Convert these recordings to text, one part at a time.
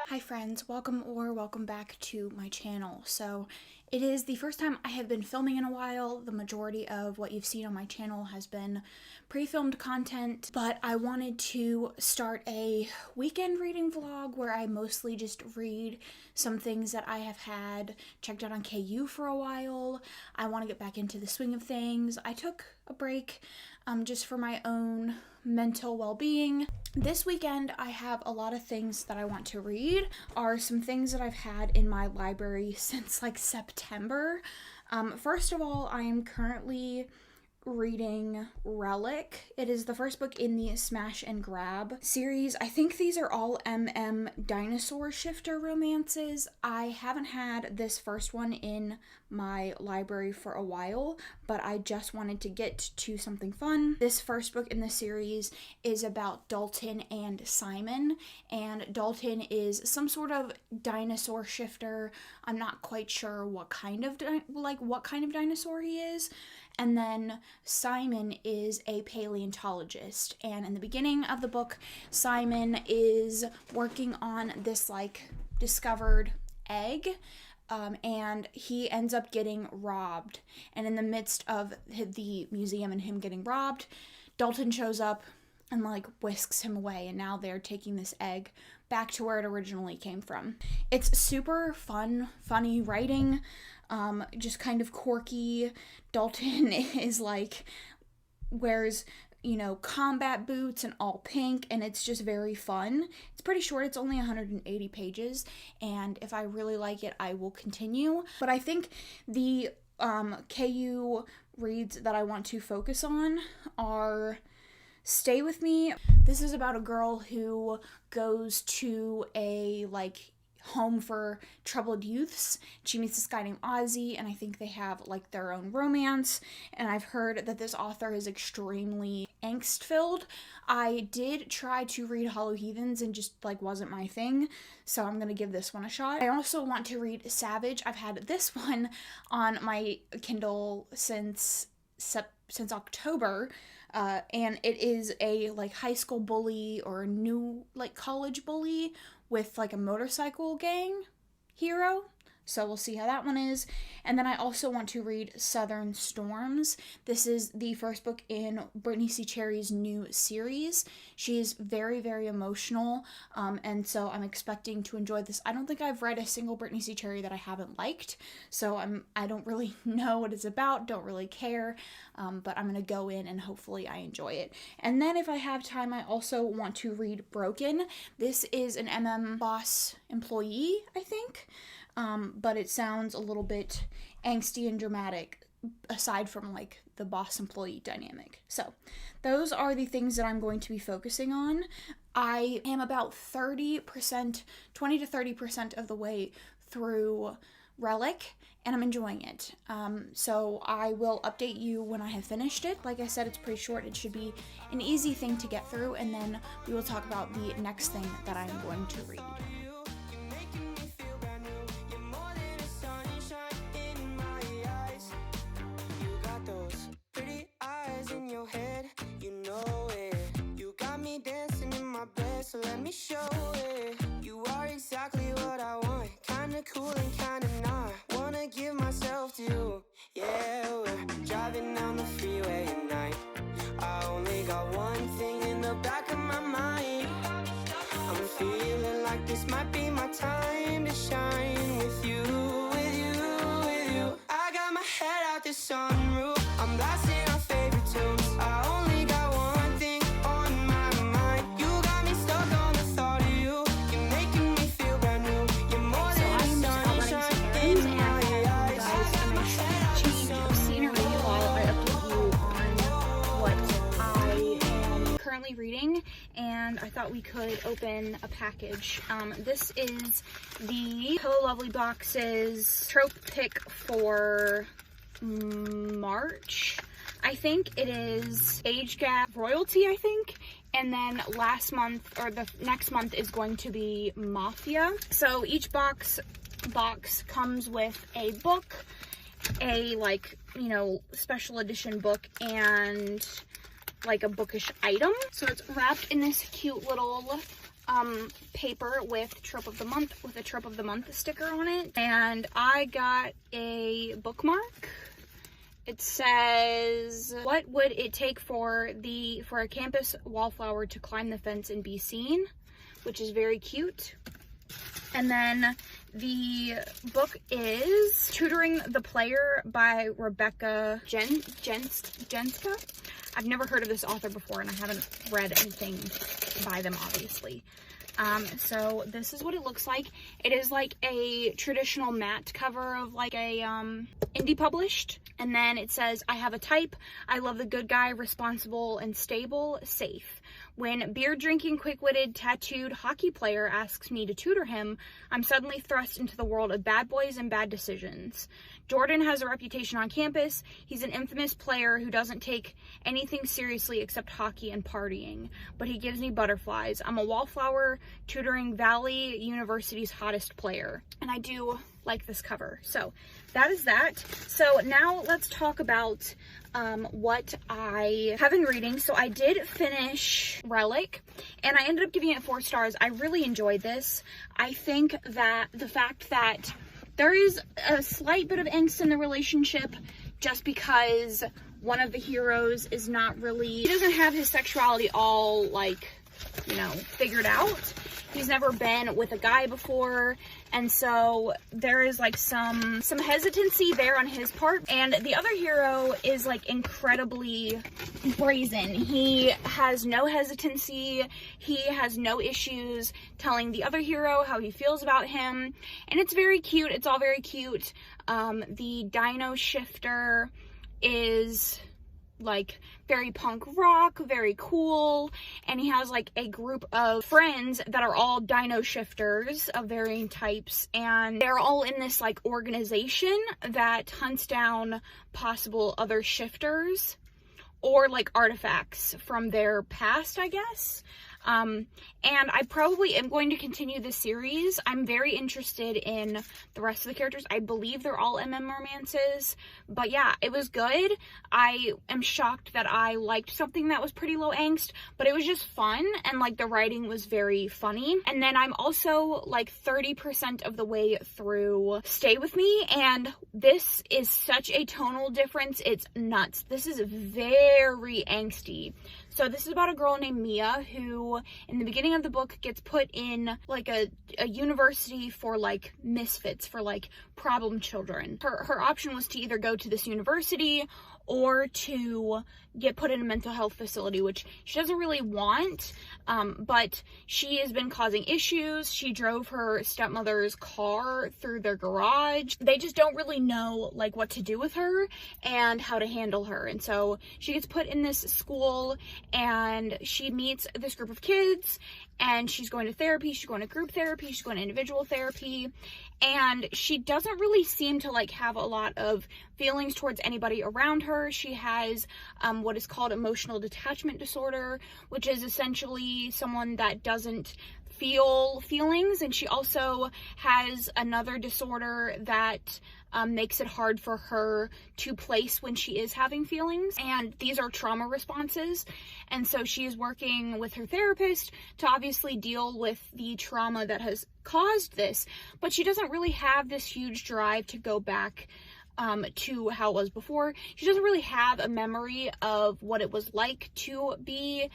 Hi friends, welcome back to my channel. So it is the first time I have been filming in a while. The majority of what you've seen on my channel has been pre-filmed content, but I wanted to start a weekend reading vlog where I mostly just read some things that I have had checked out on KU for a while. I want to get back into the swing of things. I took a break just for my own mental well-being. This weekend I have a lot of things that I want to read. Are some things that I've had in my library since like September. First of all, I am currently reading Relic. It is the first book in the Smash and Grab series. I think these are all dinosaur shifter romances. I haven't had this first one in my library for a while, but I just wanted to get to something fun. This first book in the series is about Dalton and Simon, and Dalton is some sort of dinosaur shifter. I'm not quite sure what kind of dinosaur he is. And then Simon is a paleontologist, and in the beginning of the book, Simon is working on this discovered egg, and he ends up getting robbed. And in the midst of the museum and him getting robbed, Dalton shows up and whisks him away, and now they're taking this egg back to where it originally came from. It's super funny writing, just kind of quirky. Dalton is wears, combat boots and all pink, and it's just very fun. It's pretty short. It's only 180 pages, and if I really like it, I will continue. But I think the KU reads that I want to focus on are Stay With Me. This is about a girl who goes to a home for troubled youths. She meets this guy named Ozzy, and I think they have their own romance, and I've heard that this author is extremely angst-filled. I did try to read Hollow Heathens and just wasn't my thing, so I'm gonna give this one a shot. I also want to read Savage. I've had this one on my Kindle since October, and it is a high school bully or a new college bully with a motorcycle gang hero. So we'll see how that one is. And then I also want to read Southern Storms. This is the first book in Brittany C. Cherry's new series. She is very, very emotional, and so I'm expecting to enjoy this. I don't think I've read a single Brittany C. Cherry that I haven't liked, so I don't really know what it's about, don't really care, but I'm going to go in and hopefully I enjoy it. And then if I have time, I also want to read Broken. This is an boss employee, I think. But it sounds a little bit angsty and dramatic aside from the boss employee dynamic. So those are the things that I'm going to be focusing on. I am about 20 to 30% of the way through Relic, and I'm enjoying it. So I will update you when I have finished it. Like I said, it's pretty short. It should be an easy thing to get through, and then we will talk about the next thing that I'm going to read. So let me show it. You are exactly what I want. Kinda cool and kinda not. Wanna give myself to you. Yeah, we're driving down the freeway at night. I only got one thing in the back of my mind. I'm feeling like this might be my time to shine with you, with you, with you. I got my head out the sunroof. I'm blasting our favorite tunes. I only got one thing on my mind. You got me stuck on the thought of you. You're making me feel brand new. You're more than sunshine in my eyes. Change scenery while I update you on what I am currently reading, and I thought we could open a package. This is the Hello Lovely Boxes trope pick for March. I think it is Age Gap Royalty, I think. And then last month, or the next month, is going to be Mafia. So each box comes with a book, a special edition book, and a bookish item. So it's wrapped in this cute little paper with trope of the month, with a trope of the month sticker on it, and I got a bookmark. It says, what would it take for a campus wallflower to climb the fence and be seen, which is very cute. And then the book is Tutoring the Player by Rebecca Jenska. I've never heard of this author before, and I haven't read anything by them, obviously. So this is what it looks like. It is like a traditional matte cover of like a indie published. And then it says, I have a type. I love the good guy, responsible and stable, safe. When beer-drinking, quick-witted, tattooed hockey player asks me to tutor him, I'm suddenly thrust into the world of bad boys and bad decisions. Jordan has a reputation on campus. He's an infamous player who doesn't take anything seriously except hockey and partying. But he gives me butterflies. I'm a wallflower tutoring Valley University's hottest player. And I do like this cover. So that is that. So now let's talk about what I have been reading. So I did finish Relic, and I ended up giving it 4 stars. I really enjoyed this. I think that the fact that there is a slight bit of angst in the relationship just because one of the heroes is not really, he doesn't have his sexuality all, like, you know, figured out. He's never been with a guy before, and so there is like some hesitancy there on his part. And the other hero is like incredibly brazen. He has no hesitancy. He has no issues telling the other hero how he feels about him, and it's very cute. It's all very cute. The Dino Shifter is like very punk rock, very cool, and he has like a group of friends that are all dino shifters of varying types, and they're all in this like organization that hunts down possible other shifters or like artifacts from their past, I guess. And I probably am going to continue this series. I'm very interested in the rest of the characters. I believe they're all MM romances, but yeah, it was good. I am shocked that I liked something that was pretty low angst, but it was just fun, and like the writing was very funny. And then I'm also like 30% of the way through Stay With Me, and this is such a tonal difference. It's nuts. This is very angsty. So this is about a girl named Mia who, in the beginning of the book, gets put in like a university for like misfits, for like problem children. Her option was to either go to this university or to get put in a mental health facility, which she doesn't really want, but she has been causing issues. She drove her stepmother's car through their garage. They just don't really know like what to do with her and how to handle her, and so she gets put in this school, and she meets this group of kids, and she's going to therapy, she's going to group therapy, she's going to individual therapy, and she doesn't really seem to like have a lot of feelings towards anybody around her. She has what is called emotional detachment disorder, which is essentially someone that doesn't feel feelings, and she also has another disorder that makes it hard for her to place when she is having feelings, and these are trauma responses. And so she is working with her therapist to obviously deal with the trauma that has caused this, but she doesn't really have this huge drive to go back to how it was before. She doesn't really have a memory of what it was like to be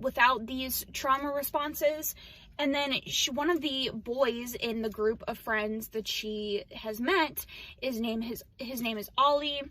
without these trauma responses. And then one of the boys in the group of friends that she has met, his name is Ollie,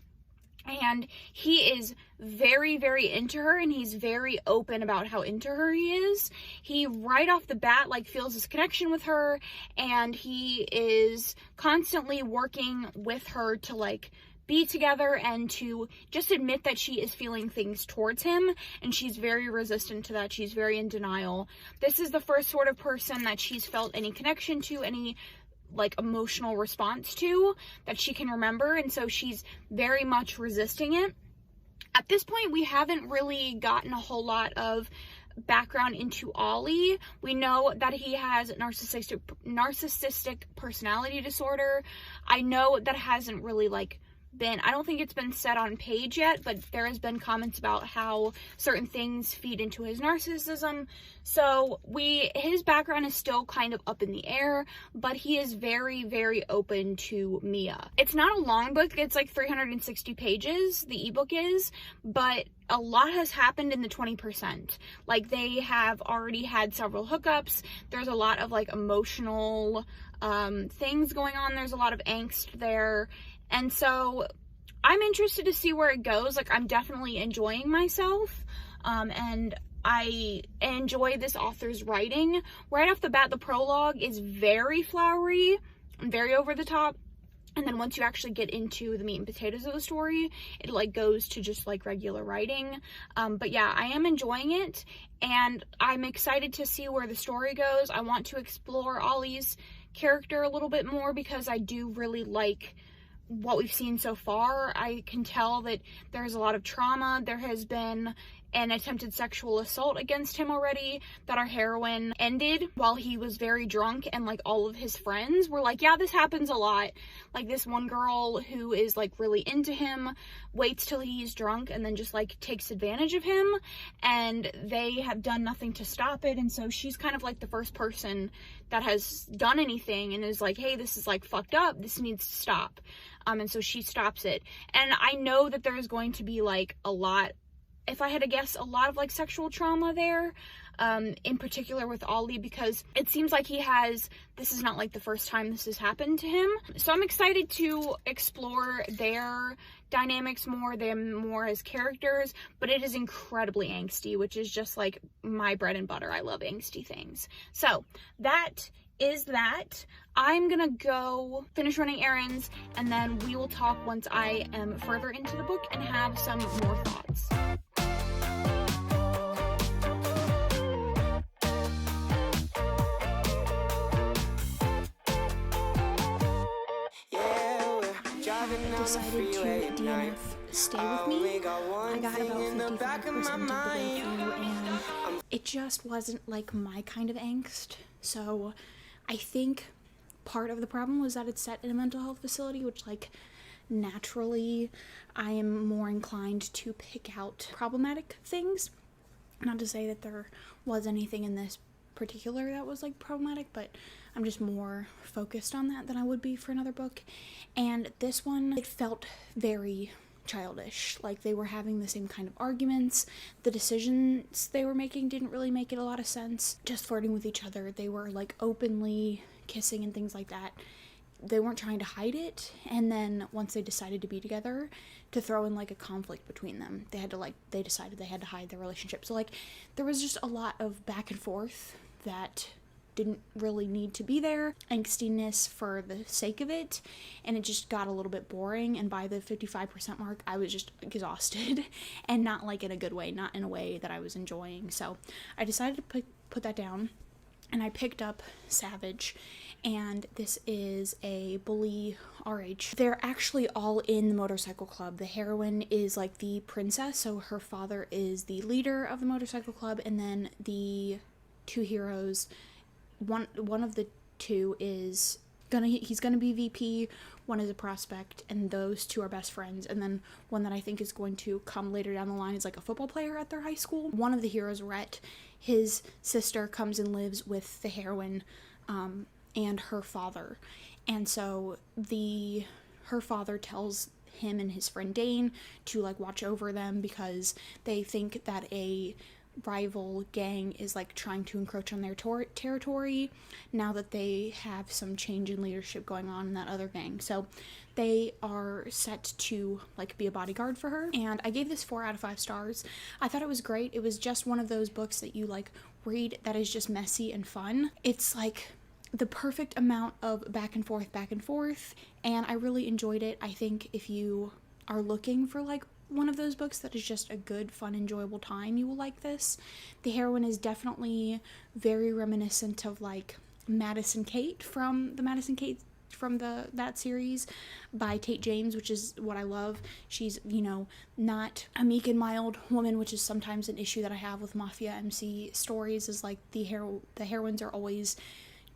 and he is very, very into her, and he's very open about how into her he is. He right off the bat like feels this connection with her, and he is constantly working with her to like be together and to just admit that she is feeling things towards him, and she's very resistant to that. She's very in denial. This is the first sort of person that she's felt any connection to, any like emotional response to, that she can remember, and so she's very much resisting it. At this point, we haven't really gotten a whole lot of background into Ollie. We know that he has narcissistic personality disorder. I know that hasn't really like been, I don't think it's been set on page yet, but there has been comments about how certain things feed into his narcissism. So his background is still kind of up in the air, but he is very, very open to Mia. It's not a long book. It's like 360 pages, the ebook is, but a lot has happened in the 20%. Like, they have already had several hookups. There's a lot of like emotional things going on. There's a lot of angst there. And so I'm interested to see where it goes. Like, I'm definitely enjoying myself. And I enjoy this author's writing. Right off the bat, the prologue is very flowery and very over the top. And then once you actually get into the meat and potatoes of the story, it like goes to just like regular writing. But yeah, I am enjoying it, and I'm excited to see where the story goes. I want to explore Ollie's character a little bit more because I do really like what we've seen so far. I can tell that there's a lot of trauma. There has been an attempted sexual assault against him already that our heroine ended while he was very drunk, and like all of his friends were like, yeah, this happens a lot. Like, this one girl who is like really into him waits till he's drunk and then just like takes advantage of him, and they have done nothing to stop it. And so she's kind of like the first person that has done anything and is like, hey, this is like fucked up, this needs to stop. And so she stops it. And I know that there's going to be like a lot, if I had to guess, a lot of like sexual trauma there, in particular with Ollie, because it seems like this is not like the first time this has happened to him. So I'm excited to explore their dynamics more, them more as characters, but it is incredibly angsty, which is just like my bread and butter. I love angsty things. So that is that. I'm gonna go finish running errands, and then we will talk once I am further into the book and have some more thoughts. I decided to DNF Stay With Me. I got about 55% of the way through, and it just wasn't like my kind of angst. So I think part of the problem was that it's set in a mental health facility, which like naturally I am more inclined to pick out problematic things. Not to say that there was anything in this particular that was like problematic, but I'm just more focused on that than I would be for another book. And this one, it felt very childish. Like, they were having the same kind of arguments. The decisions they were making didn't really make it a lot of sense. Just flirting with each other. They were like openly kissing and things like that. They weren't trying to hide it. And then once they decided to be together, to throw in like a conflict between them, they decided they had to hide their relationship. So like, there was just a lot of back and forth that didn't really need to be there, angstiness for the sake of it, and it just got a little bit boring. And by the 55% mark, I was just exhausted, and not like in a good way, not in a way that I was enjoying. So I decided to put that down, and I picked up Savage, and this is a bully RH. They're actually all in the motorcycle club. The heroine is like the princess, so her father is the leader of the motorcycle club, and then the two heroes, one of the two he's gonna be VP, one is a prospect, and those two are best friends. And then one that I think is going to come later down the line is like a football player at their high school. One of the heroes, Rhett, his sister comes and lives with the heroine and her father, and so her father tells him and his friend Dane to like watch over them because they think that a rival gang is like trying to encroach on their territory now that they have some change in leadership going on in that other gang. So they are set to like be a bodyguard for her, and I gave this 4 out of 5 stars. I thought it was great. It was just one of those books that you like read that is just messy and fun. It's like the perfect amount of back and forth, and I really enjoyed it. I think if you are looking for like one of those books that is just a good, fun, enjoyable time, you will like this. The heroine is definitely very reminiscent of like Madison Kate from that series by Tate James, which is what I love. She's, not a meek and mild woman, which is sometimes an issue that I have with Mafia MC stories, is like the heroines are always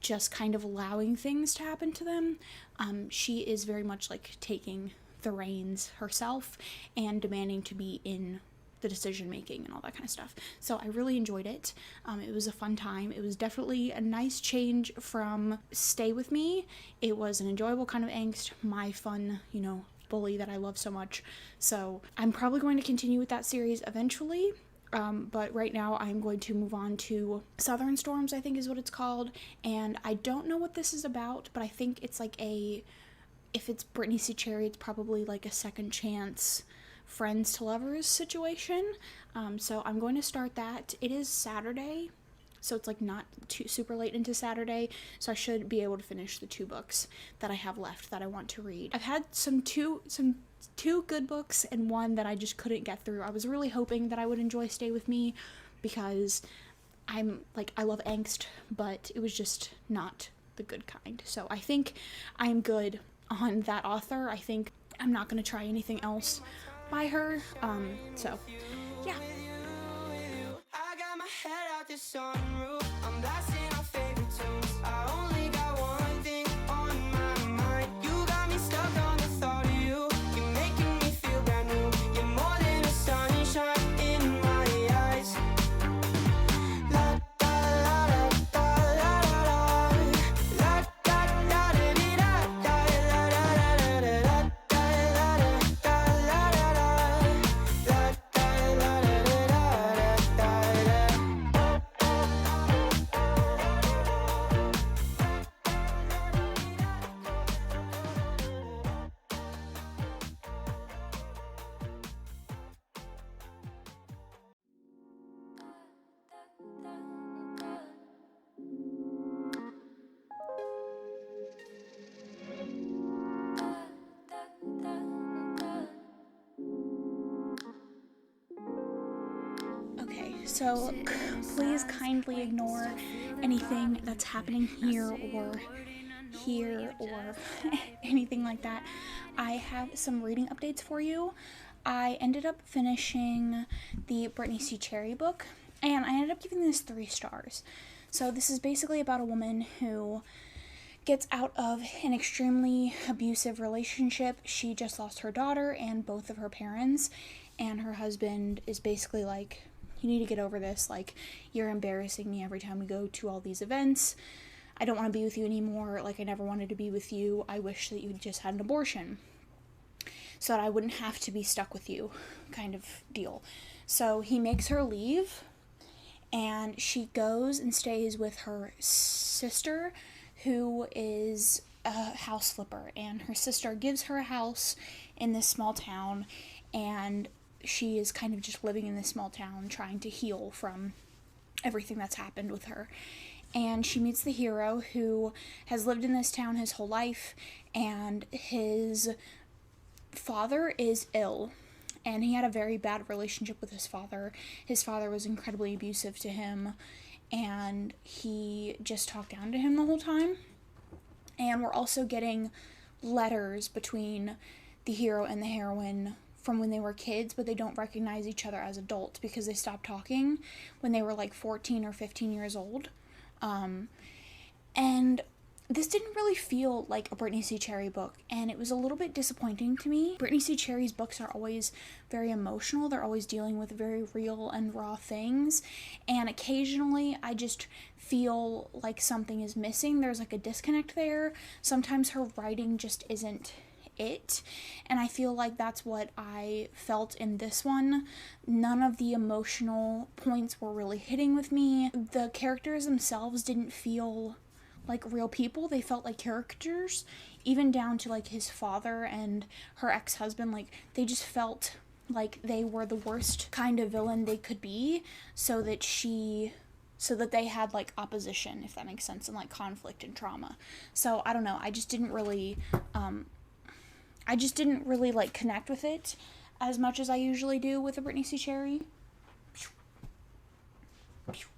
just kind of allowing things to happen to them. She is very much like taking the reins herself and demanding to be in the decision making and all that kind of stuff. So I really enjoyed it. It was a fun time. It was definitely a nice change from Stay With Me. It was an enjoyable kind of angst, my fun, bully that I love so much. So I'm probably going to continue with that series eventually. But right now I'm going to move on to Southern Storms, I think is what it's called. And I don't know what this is about, but I think it's like if it's Brittany C. Cherry, it's probably like a second chance friends to lovers situation. So I'm going to start that. It is Saturday, so it's like not too super late into Saturday, so I should be able to finish the 2 books that I have left that I want to read. I've had some two good books and one that I just couldn't get through. I was really hoping that I would enjoy Stay With Me because I love angst, but it was just not the good kind. So I think I'm good on that author. I think I'm not going to try anything else by her. So yeah. I got my head out the sunroof. I'm blasting our favorite tunes. I only got one thing on my mind. You got me stuck on the thought of you. You're making me feel brand new. You're more than a sunshine in my eyes. La da la da da la da da. La da da da dee da da la da da da da la da la da da la da da. La da la da da da da Okay, so please kindly ignore anything that's happening here or anything like that. I have some reading updates for you. I ended up finishing the Brittany C. Cherry book, and I ended up giving this 3 stars. So this is basically about a woman who gets out of an extremely abusive relationship. She just lost her daughter and both of her parents, and her husband is basically like, you need to get over this, like, you're embarrassing me every time we go to all these events. I don't want to be with you anymore, like, I never wanted to be with you. I wish that you just had an abortion so that I wouldn't have to be stuck with you, kind of deal. So he makes her leave, and she goes and stays with her sister, who is a house flipper, and her sister gives her a house in this small town, and she is kind of just living in this small town trying to heal from everything that's happened with her. And she meets the hero, who has lived in this town his whole life, and his father is ill, and he had a very bad relationship with his father. His father was incredibly abusive to him, and he just talked down to him the whole time. And we're also getting letters between the hero and the heroine from when they were kids, but they don't recognize each other as adults because they stopped talking when they were like 14 or 15 years old. And this didn't really feel like a Brittany C. Cherry book, and it was a little bit disappointing to me. Brittany C. Cherry's books are always very emotional. They're always dealing with very real and raw things, and occasionally I just feel like something is missing. There's like a disconnect there. Sometimes her writing just isn't it, and I feel like that's what I felt in this one. None of the emotional points were really hitting with me. The characters themselves didn't feel like real people. They felt like caricatures, even down to like his father and her ex-husband. Like, they just felt like they were the worst kind of villain they could be, so that they had like opposition, if that makes sense, and like conflict and trauma. So I don't know, I just didn't really like connect with it as much as I usually do with a Brittany C. Cherry.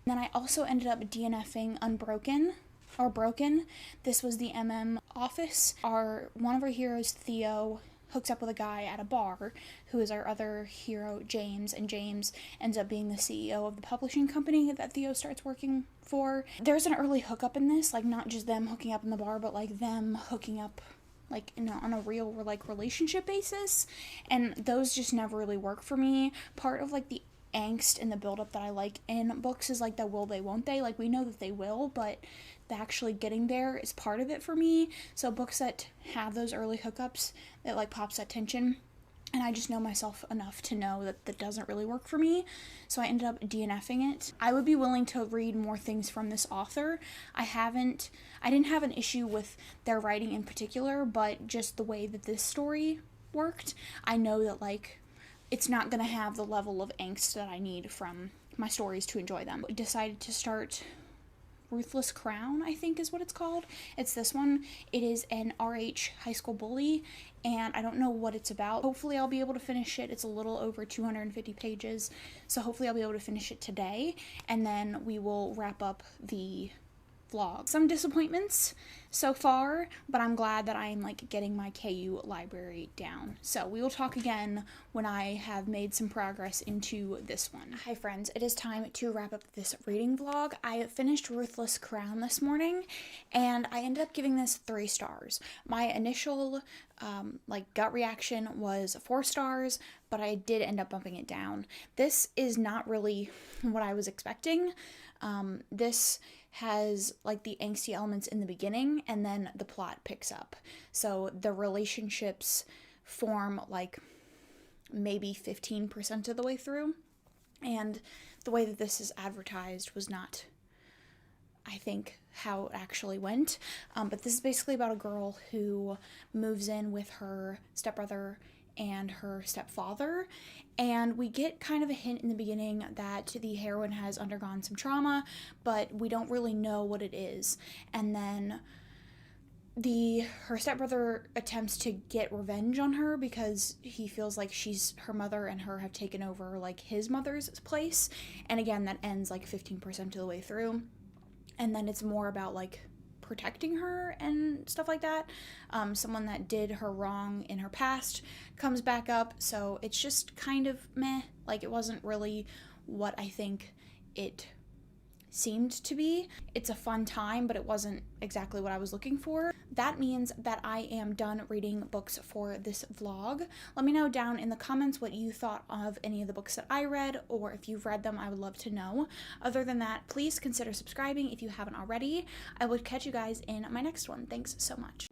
Then I also ended up DNFing Broken. This was the MM office. One of our heroes, Theo, hooks up with a guy at a bar who is our other hero, James, and James ends up being the CEO of the publishing company that Theo starts working for. There's an early hookup in this, like not just them hooking up in the bar, but like them hooking up like, you know, on a real, like, relationship basis, and those just never really work for me. Part of, like, the angst and the buildup that I like in books is, like, the will they, won't they, like, we know that they will, but the actually getting there is part of it for me. So books that have those early hookups, that, like, pops that tension, and I just know myself enough to know that that doesn't really work for me, so I ended up DNFing it. I would be willing to read more things from this author. I didn't have an issue with their writing in particular, but just the way that this story worked, I know that, like, it's not going to have the level of angst that I need from my stories to enjoy them. I decided to start Ruthless Crown, I think is what it's called. It's this one. It is an RH high school bully, and I don't know what it's about. Hopefully I'll be able to finish it. It's a little over 250 pages, so hopefully I'll be able to finish it today, and then we will wrap up the vlog. Some disappointments so far, but I'm glad that I'm, like, getting my KU library down. So we will talk again when I have made some progress into this one. Hi friends, it is time to wrap up this reading vlog. I finished Ruthless Crown this morning, and I ended up giving this 3 stars. My initial like, gut reaction was 4 stars, but I did end up bumping it down. This is not really what I was expecting. This has, like, the angsty elements in the beginning, and then the plot picks up. So the relationships form, like, maybe 15% of the way through, and the way that this is advertised was not, I think, how it actually went. But this is basically about a girl who moves in with her stepbrother and her stepfather, and we get kind of a hint in the beginning that the heroine has undergone some trauma, but we don't really know what it is. And then her stepbrother attempts to get revenge on her because he feels like her mother and her have taken over, like, his mother's place, and again, that ends, like, 15% of the way through, and then it's more about, like, protecting her and stuff like that. Someone that did her wrong in her past comes back up, so it's just kind of meh. Like, it wasn't really what I think it seemed to be. It's a fun time, but it wasn't exactly what I was looking for. That means that I am done reading books for this vlog. Let me know down in the comments what you thought of any of the books that I read, or if you've read them, I would love to know. Other than that, please consider subscribing if you haven't already. I will catch you guys in my next one. Thanks so much.